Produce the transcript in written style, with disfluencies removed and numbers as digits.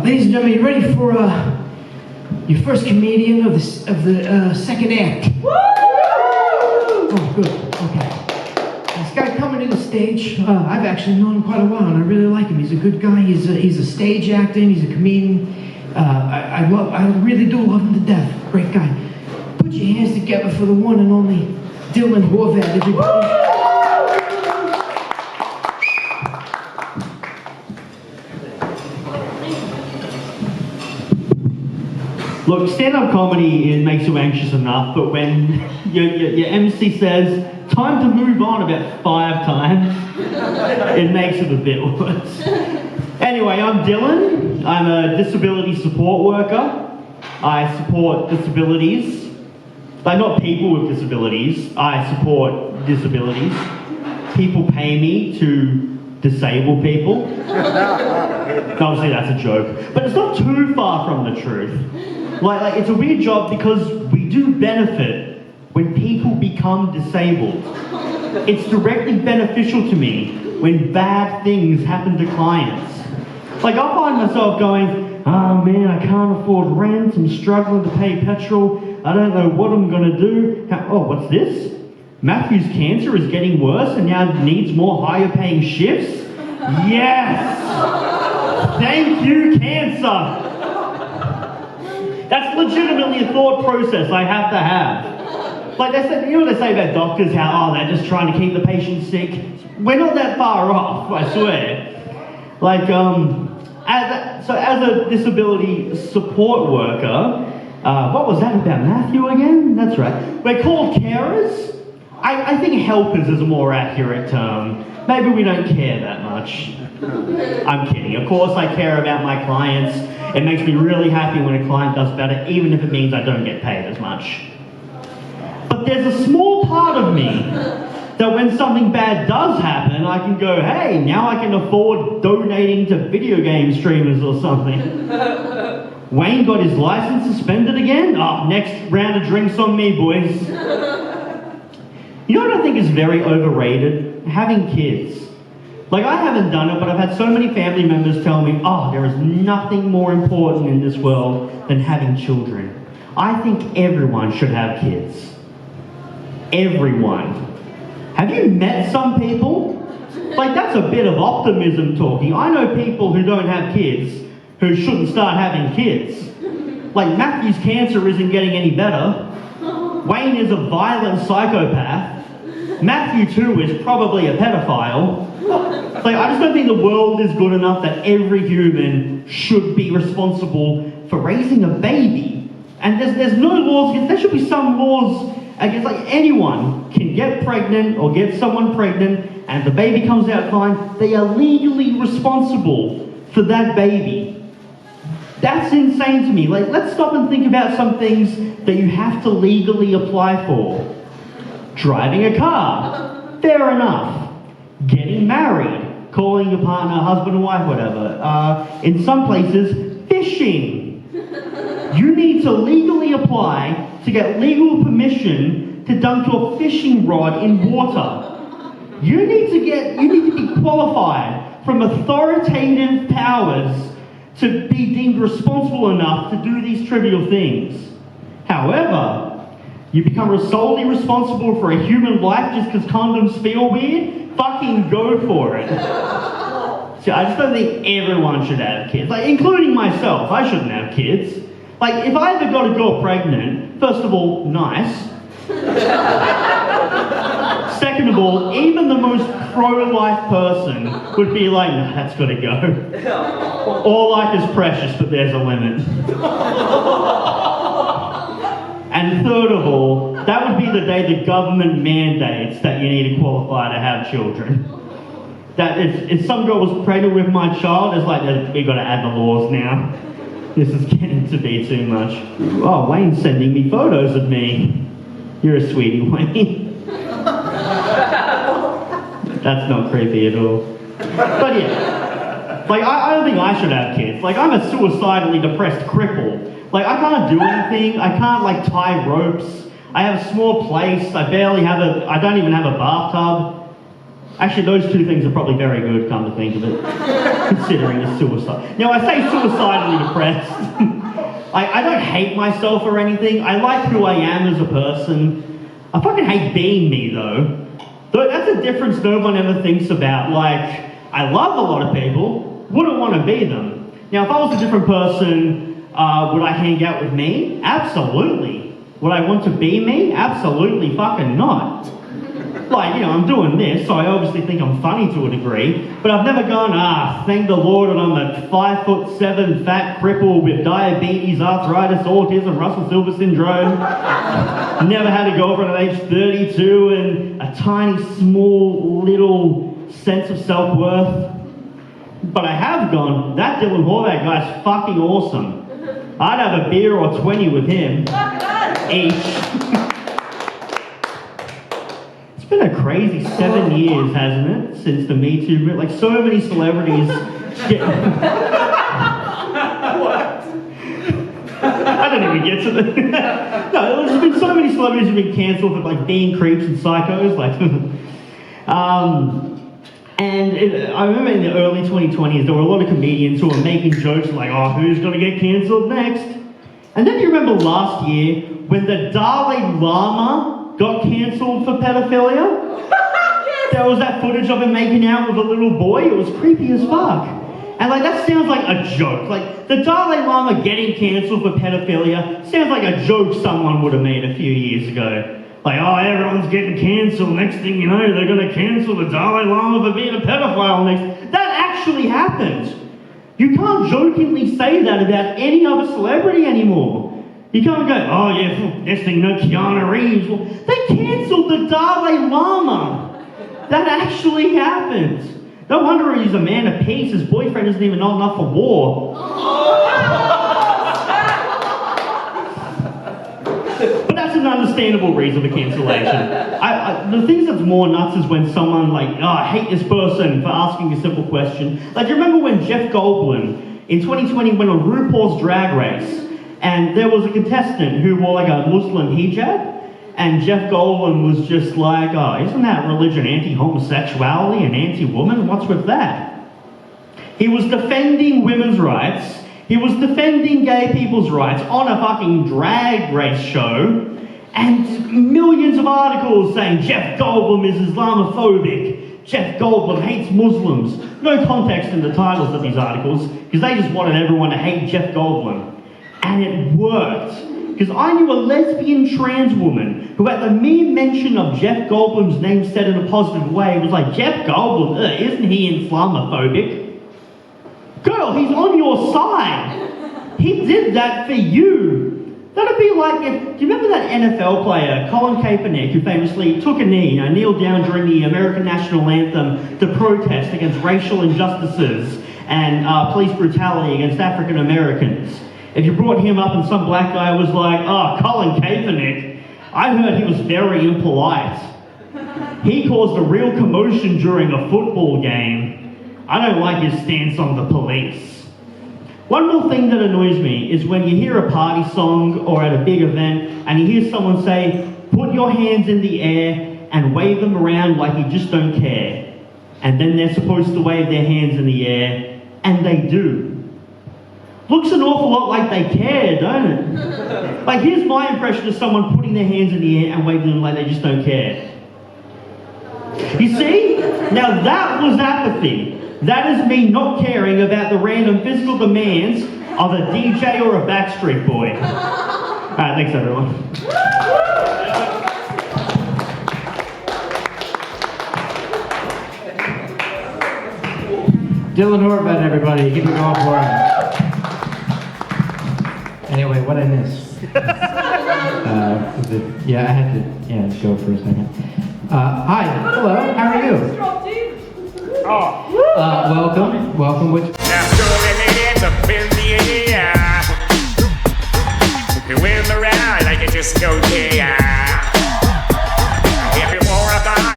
Ladies and gentlemen, you ready for your first comedian of the second act? Woo! Oh, good. Okay. This guy coming to the stage, I've actually known him quite a while, and I really like him. He's a good guy. He's a stage actor. He's a comedian. I really do love him to death. Great guy. Put your hands together for the one and only Horvat, everybody. Look, stand-up comedy, it makes you anxious enough, but when your MC says, time to move on about 5 times, it makes it a bit worse. Anyway, I'm Dylan. I'm a disability support worker. I support disabilities. Like, not people with disabilities. I support disabilities. People pay me to disable people. Obviously, that's a joke. But it's not too far from the truth. Like it's a weird job because we do benefit when people become disabled. It's directly beneficial to me when bad things happen to clients. Like I find myself going, oh man, I can't afford rent, I'm struggling to pay petrol, I don't know what I'm gonna do. Oh, what's this? Matthew's cancer is getting worse and now needs more higher paying shifts? Yes! Thank you, cancer! That's legitimately a thought process I have to have. Like they say, you know what they say about doctors, how, they're just trying to keep the patient sick? We're not that far off, I swear. Like, as a disability support worker, what was that about Matthew again? That's right. We're called carers. I think helpers is a more accurate term. Maybe we don't care that much. I'm kidding. Of course I care about my clients. It makes me really happy when a client does better, even if it means I don't get paid as much. But there's a small part of me that when something bad does happen, I can go, hey, now I can afford donating to video game streamers or something. Wayne got his license suspended again? Oh, next round of drinks on me, boys. You know what I think is very overrated? Having kids. Like, I haven't done it, but I've had so many family members tell me, oh, there is nothing more important in this world than having children. I think everyone should have kids. Everyone. Have you met some people? Like, that's a bit of optimism talking. I know people who don't have kids who shouldn't start having kids. Like, Matthew's cancer isn't getting any better. Wayne is a violent psychopath. Matthew, too, is probably a pedophile. Like, I just don't think the world is good enough that every human should be responsible for raising a baby. And there's no laws, there should be some laws against, like, anyone can get pregnant or get someone pregnant, and if the baby comes out fine, they are legally responsible for that baby. That's insane to me. Like, let's stop and think about some things that you have to legally apply for. Driving a car, fair enough. Getting married, calling your partner husband or wife, whatever. In some places, fishing. You need to legally apply to get legal permission to dunk your fishing rod in water. You need to be qualified from authoritative powers to be deemed responsible enough to do these trivial things. However, you become solely responsible for a human life just because condoms feel weird? Fucking go for it. So I just don't think everyone should have kids. Like, including myself, I shouldn't have kids. Like, if I ever got a girl pregnant, first of all, nice. Second of all, even the most pro-life person would be like, nah, that's gotta go. All life is precious, but there's a limit. And third of all, that would be the day the government mandates that you need to qualify to have children. That if some girl was pregnant with my child, it's like, we've got to add the laws now. This is getting to be too much. Oh, Wayne's sending me photos of me. You're a sweetie, Wayne. That's not creepy at all. But yeah, like, I don't think I should have kids. Like, I'm a suicidally depressed cripple. Like, I can't do anything. I can't, like, tie ropes. I have a small place. I don't even have a bathtub. Actually, those two things are probably very good, come to think of it, considering it's suicide. Now, I say suicidally depressed. I don't hate myself or anything. I like who I am as a person. I fucking hate being me, though. Though that's a difference no one ever thinks about. Like, I love a lot of people, wouldn't want to be them. Now, if I was a different person, would I hang out with me? Absolutely. Would I want to be me? Absolutely fucking not. Like, you know, I'm doing this, so I obviously think I'm funny to a degree, but I've never gone, thank the Lord that I'm a 5'7" fat cripple with diabetes, arthritis, autism, Russell Silver syndrome. Never had a girlfriend at age 32 and a tiny, small, little sense of self-worth. But I have gone, that Dylan Horvat guy's fucking awesome. I'd have a beer or 20 with him. Each. It's been a crazy 7 years, hasn't it, since the Me Too movement? Like, so many celebrities get... What? I don't even get to the... No, there's been so many celebrities who've been cancelled for, like, being creeps and psychos, like... I remember in the early 2020s, there were a lot of comedians who were making jokes like, oh, who's going to get cancelled next? And then you remember last year when the Dalai Lama got cancelled for pedophilia? Yes. There was that footage of him making out with a little boy. It was creepy as fuck. And like, that sounds like a joke. Like, the Dalai Lama getting cancelled for pedophilia sounds like a joke someone would have made a few years ago. Like, oh, everyone's getting cancelled. Next thing you know, they're going to cancel the Dalai Lama for being a pedophile next. That actually happened. You can't jokingly say that about any other celebrity anymore. You can't go, oh yeah, next thing you know, Keanu Reeves. Well, they cancelled the Dalai Lama. That actually happened. No wonder he's a man of peace. His boyfriend isn't even old enough for war. But that's an understandable reason for cancellation. The things that's more nuts is when someone like, oh, I hate this person for asking a simple question. Like, do you remember when Jeff Goldblum in 2020 went on RuPaul's Drag Race and there was a contestant who wore like a Muslim hijab and Jeff Goldblum was just like, oh, isn't that religion anti-homosexuality and anti-woman? What's with that? He was defending women's rights. He was defending gay people's rights on a fucking drag race show, and millions of articles saying Jeff Goldblum is Islamophobic, Jeff Goldblum hates Muslims. No context in the titles of these articles, because they just wanted everyone to hate Jeff Goldblum. And it worked, because I knew a lesbian trans woman who at the mere mention of Jeff Goldblum's name said in a positive way was like, Jeff Goldblum, isn't he Islamophobic? Girl, he's on your side. He did that for you. That'd be like if, do you remember that NFL player, Colin Kaepernick, who famously took a knee, kneeled down during the American national anthem to protest against racial injustices and police brutality against African Americans. If you brought him up and some black guy was like, oh, Colin Kaepernick, I heard he was very impolite. He caused a real commotion during a football game. I don't like his stance on the police. One more thing that annoys me is when you hear a party song or at a big event and you hear someone say, put your hands in the air and wave them around like you just don't care. And then they're supposed to wave their hands in the air, and they do. Looks an awful lot like they care, don't it? Like, here's my impression of someone putting their hands in the air and waving them like they just don't care. You see? Now that was apathy. That is me not caring about the random physical demands of a DJ or a Backstreet Boy. Alright, thanks everyone. Dylan Horvat, everybody. Keep it going for him. Anyway, what I missed? I had to go for a second. Hi, hello, how are you? Welcome. Which? You win the ride like a disco, yeah.